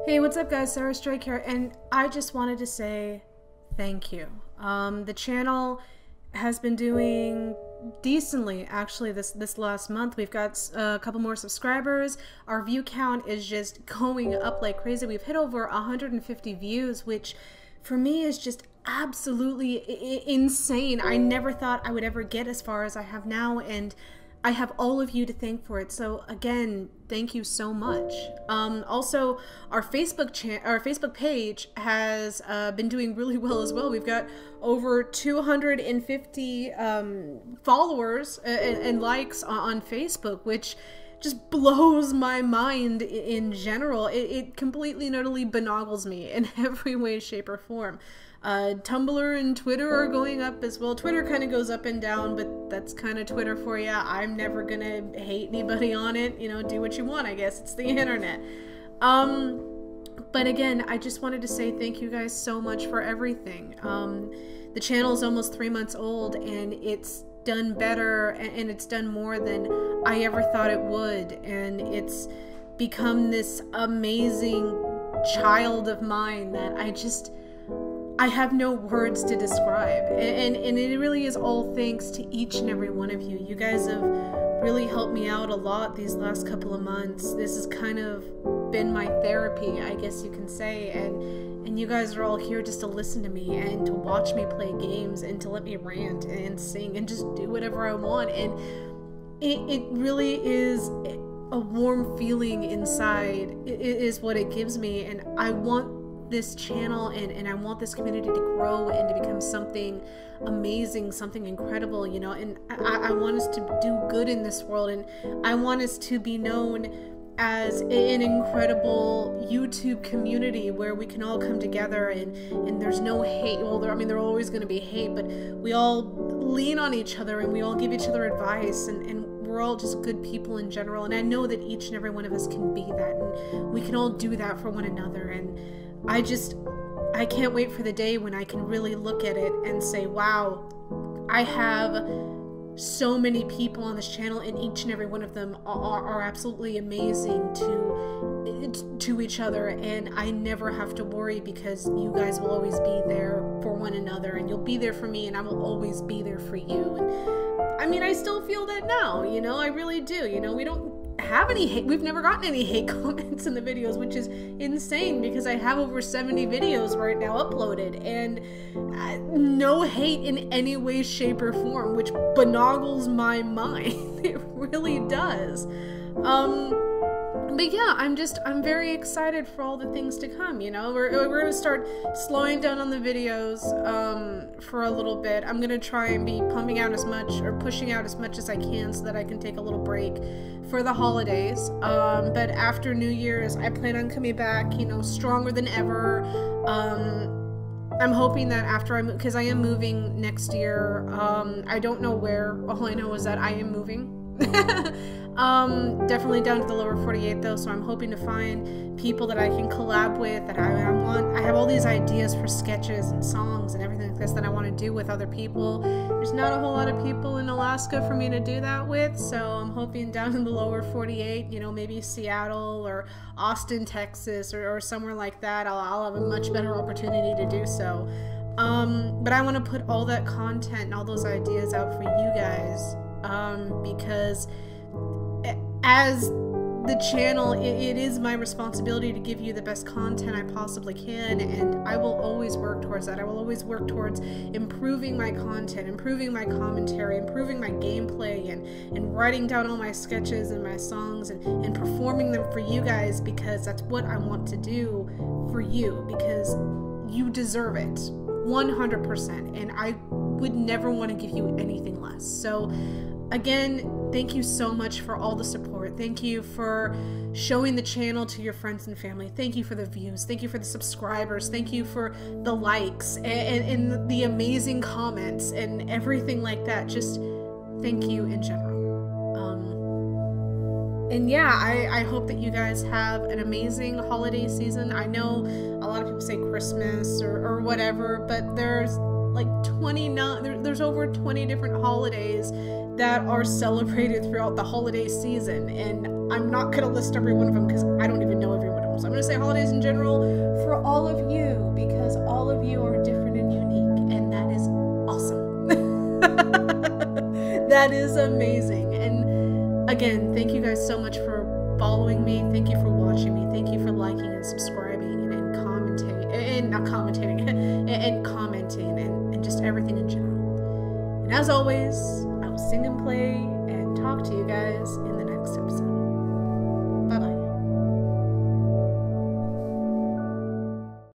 Hey, what's up guys? Sarah Strake here, and I just wanted to say thank you. The channel has been doing decently actually this last month. We've got a couple more subscribers. Our view count is just going up like crazy. We've hit over 150 views, which for me is just absolutely insane. I never thought I would ever get as far as I have now, and I have all of you to thank for it. So again, thank you so much. Also, our Facebook page has been doing really well as well. We've got over 250 followers and likes on Facebook, which just blows my mind in general. It completely and utterly boggles me in every way, shape, or form. Tumblr and Twitter are going up as well. Twitter kind of goes up and down, but that's kind of Twitter for you. I'm never gonna hate anybody on it. You know, do what you want, I guess. It's the internet. But again, I just wanted to say thank you guys so much for everything. The channel is almost 3 months old, and it's done better, and it's done more than I ever thought it would. And it's become this amazing child of mine that I have no words to describe, and it really is all thanks to each and every one of you. You guys have really helped me out a lot these last couple of months. This has kind of been my therapy, I guess you can say, and you guys are all here just to listen to me and to watch me play games and to let me rant and sing and just do whatever I want. And it really is a warm feeling inside. It is what it gives me, and I want this channel and I want this community to grow and to become something amazing, something incredible, you know. And I want us to do good in this world, and I want us to be known as an incredible YouTube community where we can all come together and there's no hate. Well, there are always going to be hate, but we all lean on each other and we all give each other advice, and we're all just good people in general. And I know that each and every one of us can be that, and we can all do that for one another. And I can't wait for the day when I can really look at it and say, wow, I have so many people on this channel, and each and every one of them are absolutely amazing to each other, and I never have to worry because you guys will always be there for one another, and you'll be there for me, and I will always be there for you. And I mean, I still feel that now, you know, I really do. You know, we don't have any hate. We've never gotten any hate comments in the videos, which is insane because I have over 70 videos right now uploaded, and no hate in any way, shape, or form, which boggles my mind. It really does. But yeah, I'm very excited for all the things to come, you know. We're gonna start slowing down on the videos for a little bit. I'm gonna try and be pumping out as much or pushing out as much as I can so that I can take a little break for the holidays. But after New Year's, I plan on coming back, you know, stronger than ever. I'm hoping that after because I am moving next year. I don't know where. All I know is that I am moving. Definitely down to the lower 48 though, so I'm hoping to find people that I can collab with, that I want. I have all these ideas for sketches and songs and everything like this that I want to do with other people. There's not a whole lot of people in Alaska for me to do that with, so I'm hoping down in the lower 48, you know, maybe Seattle or Austin, Texas, or somewhere like that. I'll have a much better opportunity to do so. But I want to put all that content and all those ideas out for you guys, because as the channel, it is my responsibility to give you the best content I possibly can, and I will always work towards that. I will always work towards improving my content, improving my commentary, improving my gameplay, and writing down all my sketches and my songs and performing them for you guys, because that's what I want to do for you, because you deserve it 100%, and I would never want to give you anything less. So again, thank you so much for all the support. Thank you for showing the channel to your friends and family. Thank you for the views. Thank you for the subscribers. Thank you for the likes and the amazing comments and everything like that. Just thank you in general. And yeah, I hope that you guys have an amazing holiday season. I know a lot of people say Christmas or whatever, but there's like 29, there's over 20 different holidays that are celebrated throughout the holiday season, and I'm not gonna list every one of them because I don't even know every one of them. general. So I'm going to say holidays in general for all of you, because all of you are different and unique, and that is awesome. That is amazing. And again, thank you guys so much for following me. Thank you for watching me. Thank you for liking and subscribing and commenting, and not commentating, and commenting, and just everything in general. And as always, I will sing and play and talk to you guys in the next